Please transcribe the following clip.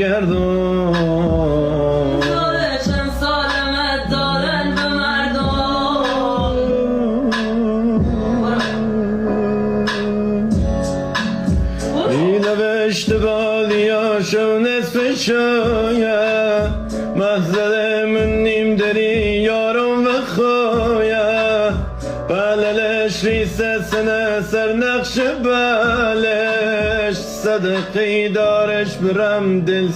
گردون دارشن سالمت دارن به مردم ای نوشته بالیا شو نصف شاید محضر من نیم داری یارم و خویا بللش ریسه سنه سر نقش بلش صدقی دارش برم دل